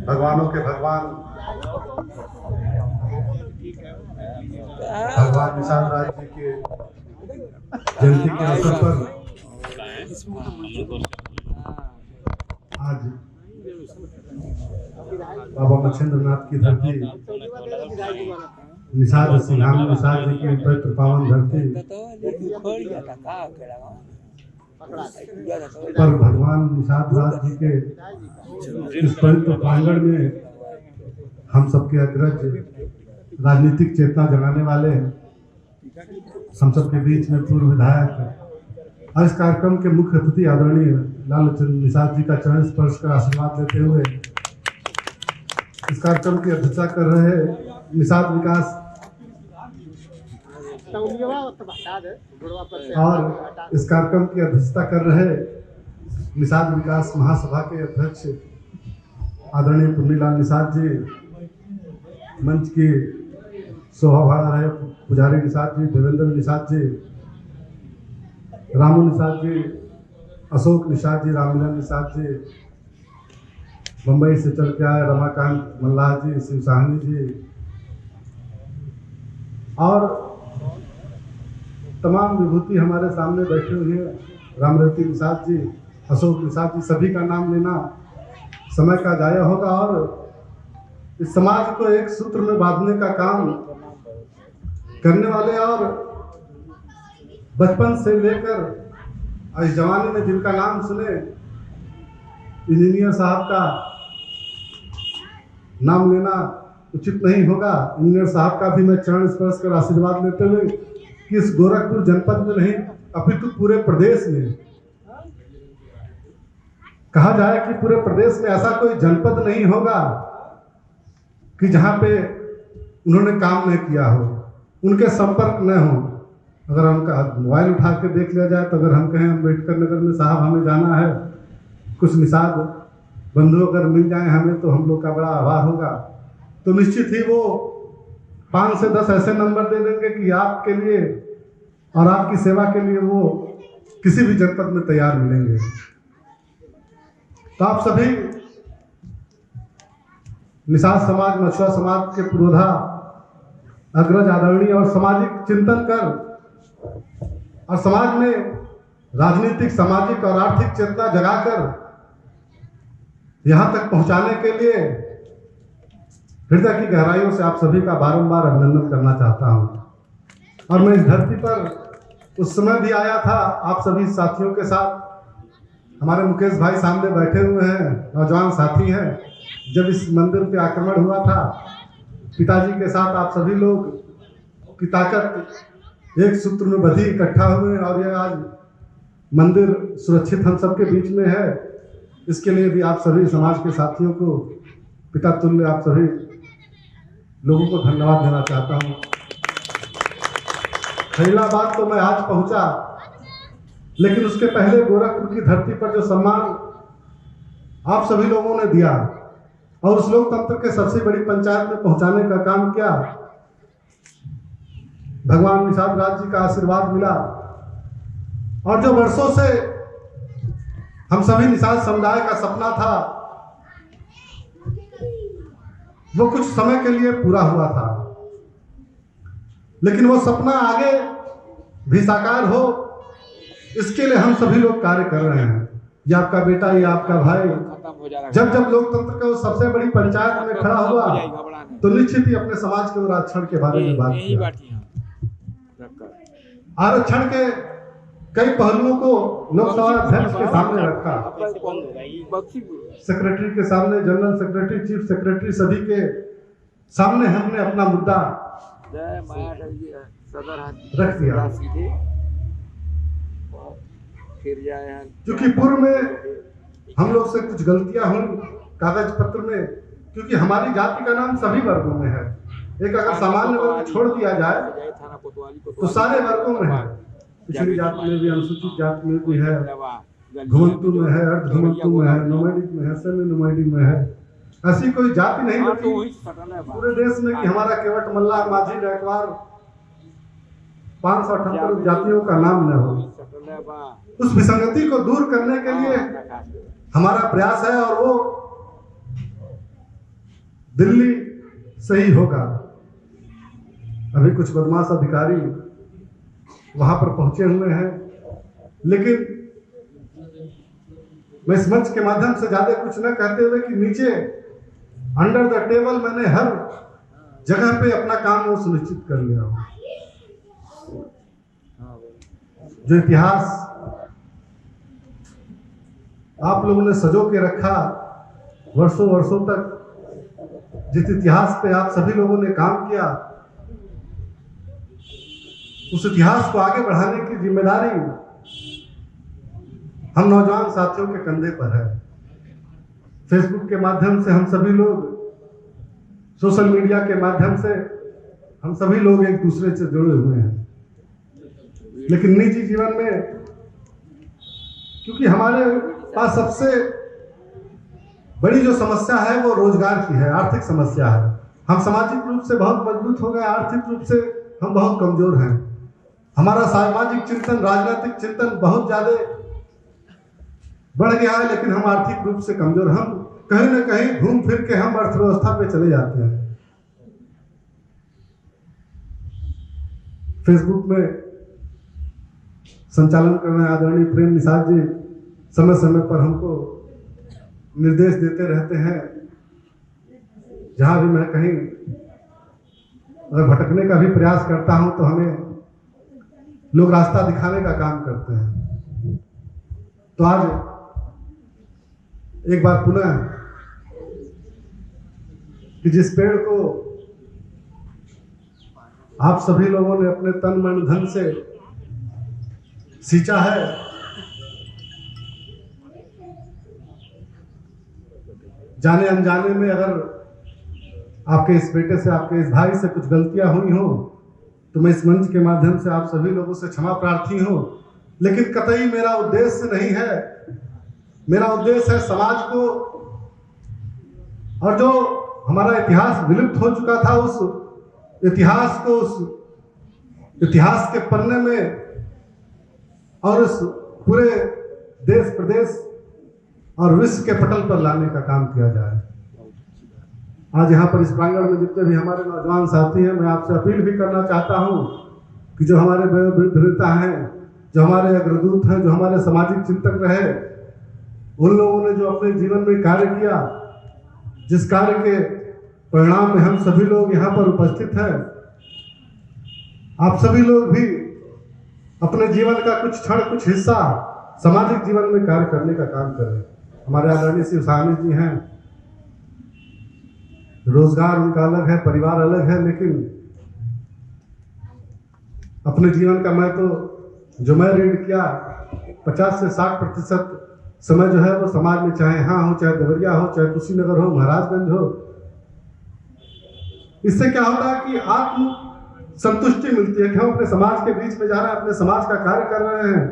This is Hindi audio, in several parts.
भगवानों के भगवान भगवान निषाद राज जी के जयंती के अवसर पर आज बाबा मच्छिंद्र नाथ की धरती निषाद सिंघाम निषाद जी की पवित्र पावन धरती पर भगवान निषाद राज जी के इस पवित्र प्रांगण में हम सबके अग्रज राजनीतिक चेतना जगाने वाले हम सबके बीच में पूर्व विधायक और इस कार्यक्रम के मुख्य अतिथि आदरणीय लालचंद निषाद जी का चरण स्पर्श कर आशीर्वाद लेते हुए इस कार्यक्रम की अध्यक्षता कर रहे निषाद विकास और इस कार्यक्रम की अध्यक्षता कर रहे निषाद विकास महासभा के अध्यक्ष आदरणीय पुन्नीलाल निषाद जी, मंच की शोभा बढ़ा रहे पुजारी निषाद जी, देवेंद्र निषाद जी, रामू निषाद जी, अशोक निषाद जी, राममिलन निषाद जी, मुंबई से चल के आए रमाकांत मल्लाह जी, शिव साहनी जी और तमाम विभूति हमारे सामने बैठे हुए हैं, रामरती निषाद जी, अशोक निषाद जी, सभी का नाम लेना समय का जाया होगा और इस समाज को एक सूत्र में बांधने का काम करने वाले और बचपन से लेकर इस जमाने में जिनका नाम सुने इंजीनियर साहब का नाम लेना उचित नहीं होगा। इंजीनियर साहब का भी मैं चरण स्पर्श कर आशीर्वाद लेते हुए कि इस गोरखपुर जनपद में नहीं अपितु पूरे प्रदेश में कहा जाए कि पूरे प्रदेश में ऐसा कोई जनपद नहीं होगा कि जहां पे उन्होंने काम नहीं किया हो, उनके संपर्क न हो। अगर उनका मोबाइल उठा के देख लिया जाए तो अगर हम कहें अम्बेडकर नगर में साहब हमें जाना है, कुछ निषाद बंधु अगर मिल जाए हमें तो हम लोग का बड़ा आभार होगा। तो निश्चित ही वो 5 से 10 ऐसे नंबर दे देंगे कि आपके लिए और आपकी सेवा के लिए वो किसी भी जनपद में तैयार मिलेंगे। तो आप सभी निषाद समाज, मछुआ समाज के पुरोधा अग्रज आदरणीय और सामाजिक चिंतन कर और समाज में राजनीतिक, सामाजिक और आर्थिक चेतना जगाकर यहां तक पहुंचाने के लिए हृदय की गहराइयों से आप सभी का बारंबार अभिनंदन करना चाहता हूं। और मैं इस धरती पर उस समय भी आया था आप सभी साथियों के साथ, हमारे मुकेश भाई सामने बैठे हुए हैं, नौजवान साथी हैं, जब इस मंदिर पे आक्रमण हुआ था पिताजी के साथ आप सभी लोग की ताकत एक सूत्र में बंधी इकट्ठा हुए और यह आज मंदिर सुरक्षित हम सबके बीच में है। इसके लिए भी आप सभी समाज के साथियों को, पिता तुल्य आप सभी लोगों को धन्यवाद देना चाहता हूँ। खैलाबाद तो मैं आज पहुंचा, लेकिन उसके पहले गोरखपुर की धरती पर जो सम्मान आप सभी लोगों ने दिया और उस लोकतंत्र के सबसे बड़ी पंचायत में पहुंचाने का काम किया, भगवान निषाद राज जी का आशीर्वाद मिला। और जो वर्षों से हम सभी निषाद समुदाय का सपना था वो कुछ समय के लिए पूरा हुआ था, लेकिन वो सपना आगे भी साकार हो इसके लिए हम सभी लोग कार्य कर रहे हैं। ये आपका बेटा, ये आपका भाई जब जब लोकतंत्र का सबसे बड़ी पंचायत में खड़ा हुआ तो निश्चित ही अपने समाज के आरक्षण के बारे में बात किया। आरक्षण के कई पहलुओं को लोकसभा अध्यक्ष के सामने रखा, सेक्रेटरी के सामने, जनरल सेक्रेटरी, चीफ सेक्रेटरी, सभी के सामने हमने अपना मुद्दा रख दिया। क्योंकि पूर्व में हम लोग से कुछ गलतियां हुई कागज पत्र में, क्योंकि हमारी जाति का नाम सभी वर्गों में है। एक अगर सामान्य वर्ग छोड़ दिया जाए तो सारे वर्गों में है, पिछड़ी जाति में भी, अनुसूचित जाति में भी है, घुमंतु में है, अर्ध घुमंतु में है, नोमैडिक में है, सेमी नोमैडिक में है। ऐसी कोई जाति नहीं बची पूरे देश में कि हमारा केवट, मल्लाह, माझी, गायकवाड़ 578 जातियों का नाम न हो। उस विसंगति को दूर करने के लिए हमारा प्रयास है और वो दिल्ली से ही होगा। अभी कुछ बदमाश अधिकारी वहां पर पहुंचे हुए हैं, लेकिन मैं इस मंच के माध्यम से ज्यादा कुछ न कहते हुए कि नीचे अंडर द टेबल मैंने हर जगह पे अपना काम वो सुनिश्चित कर लिया हूं। जो इतिहास आप लोगों ने सजो के रखा वर्षों वर्षों तक, जिस इतिहास पे आप सभी लोगों ने काम किया, उस इतिहास को आगे बढ़ाने की जिम्मेदारी हम नौजवान साथियों के कंधे पर है। फेसबुक के माध्यम से हम सभी लोग, सोशल मीडिया के माध्यम से हम सभी लोग एक दूसरे से जुड़े हुए हैं, लेकिन निजी जीवन में क्योंकि हमारे पास सबसे बड़ी जो समस्या है वो रोजगार की है, आर्थिक समस्या है। हम सामाजिक रूप से बहुत मजबूत हो गए, आर्थिक रूप से हम बहुत कमजोर हैं। हमारा सामाजिक चिंतन, राजनीतिक चिंतन बहुत ज्यादा बढ़ गया है, लेकिन हम आर्थिक रूप से कमजोर। हम कहीं ना कहीं घूम फिर के हम अर्थव्यवस्था पे चले जाते हैं। फेसबुक में संचालन करने आदरणीय प्रेम निषाद जी समय समय पर हमको निर्देश देते रहते हैं। जहां भी मैं कहीं अगर भटकने का भी प्रयास करता हूं तो हमें लोग रास्ता दिखाने का काम करते हैं। तो आज एक बार पुनः कि जिस पेड़ को आप सभी लोगों ने अपने तन मन धन से सींचा है, जाने अनजाने में अगर आपके इस बेटे से, आपके इस भाई से कुछ गलतियां हुई हो तो मैं इस मंच के माध्यम से आप सभी लोगों से क्षमा प्रार्थी हूं। लेकिन कतई मेरा उद्देश्य नहीं है, मेरा उद्देश्य है समाज को और जो हमारा इतिहास विलुप्त हो चुका था उस इतिहास को, उस इतिहास के पन्ने में और उस पूरे देश प्रदेश और विश्व के पटल पर लाने का काम किया जाए। आज यहाँ पर इस प्रांगण में जितने भी हमारे नौजवान साथी हैं, मैं आपसे अपील भी करना चाहता हूँ कि जो हमारे वयोवृद्ध नेता हैं, जो हमारे अग्रदूत हैं, जो हमारे सामाजिक चिंतक रहे, उन लोगों ने जो अपने जीवन में कार्य किया, जिस कार्य के परिणाम में हम सभी लोग यहाँ पर उपस्थित हैं, आप सभी लोग भी अपने जीवन का कुछ क्षण, कुछ हिस्सा सामाजिक जीवन में कार्य करने का काम करें। हमारे आदरणीय श्री साहनी जी हैं, रोजगार उनका अलग है, परिवार अलग है, लेकिन अपने जीवन का मैं तो जो मैं रीड किया 50 से 60% समय जो है वो समाज में, चाहे यहाँ हो, चाहे देवरिया हो, चाहे कुशीनगर हो, महाराजगंज हो। इससे क्या होता है कि आत्म संतुष्टि मिलती है कि हम अपने समाज के बीच में जा रहे हैं, अपने समाज का कार्य कर रहे हैं,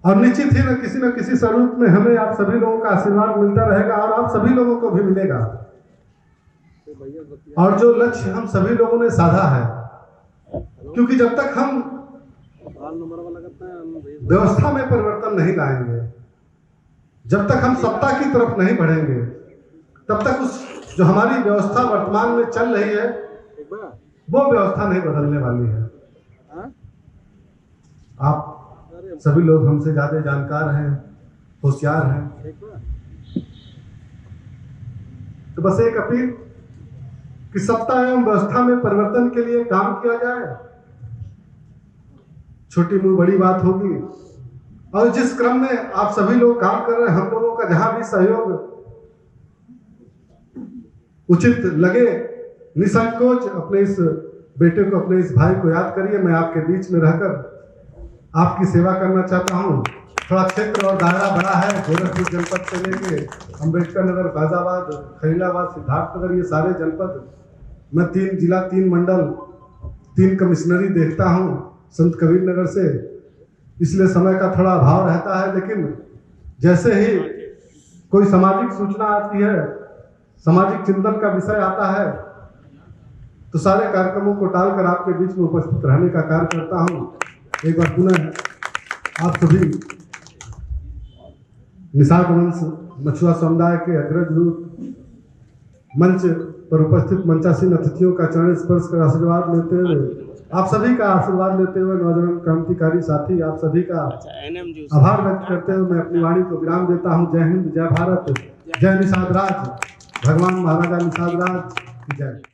और निश्चित ही न किसी स्वरूप में हमें आप सभी लोगों का आशीर्वाद मिलता रहेगा और आप सभी लोगों को भी मिलेगा। और जो लक्ष्य हम सभी लोगों ने साधा है, क्योंकि जब तक हम व्यवस्था में परिवर्तन नहीं लाएंगे, जब तक हम सत्ता की तरफ नहीं बढ़ेंगे, तब तक उस जो हमारी व्यवस्था वर्तमान में चल रही है वो व्यवस्था नहीं बदलने वाली है। आप सभी लोग हमसे ज्यादा जानकार हैं, होशियार हैं, तो बस एक अपील कि सत्ता एवं व्यवस्था में परिवर्तन के लिए काम किया जाए। छोटी मुंह बड़ी बात होगी, और जिस क्रम में आप सभी लोग काम कर रहे हैं, हम लोगों का जहां भी सहयोग उचित लगे, निसंकोच अपने इस बेटे को, अपने इस भाई को याद करिए। मैं आपके बीच में रहकर आपकी सेवा करना चाहता हूँ। थोड़ा क्षेत्र और दायरा बड़ा है, गोरखपुर जनपद से लेके अम्बेडकर नगर, फैजाबाद, खलीलाबाद, सिद्धार्थनगर, ये सारे जनपद, मैं 3 जिला, 3 मंडल, 3 कमिश्नरी देखता हूँ संत कबीर नगर से, इसलिए समय का थोड़ा अभाव रहता है। लेकिन जैसे ही कोई सामाजिक सूचना आती है, सामाजिक चिंतन का विषय आता है, तो सारे कार्यक्रमों को टालकर आपके बीच में उपस्थित रहने का कार्य करता हूँ। एक बार पुनः आप सभी निषाद वंश मछुआ समुदाय के अग्रज दूत मंच पर उपस्थित मंचासीन अतिथियों का चरण स्पर्श कर आशीर्वाद लेते हुए आप सभी का आशीर्वाद लेते हुए नौजवान क्रांतिकारी साथी आप सभी का आभार व्यक्त करते हुए मैं अपनी वाणी को विराम देता हूं। जय हिंद, जय भारत, जय निषाद राज, भगवान महाराजा निषाद राज की जय।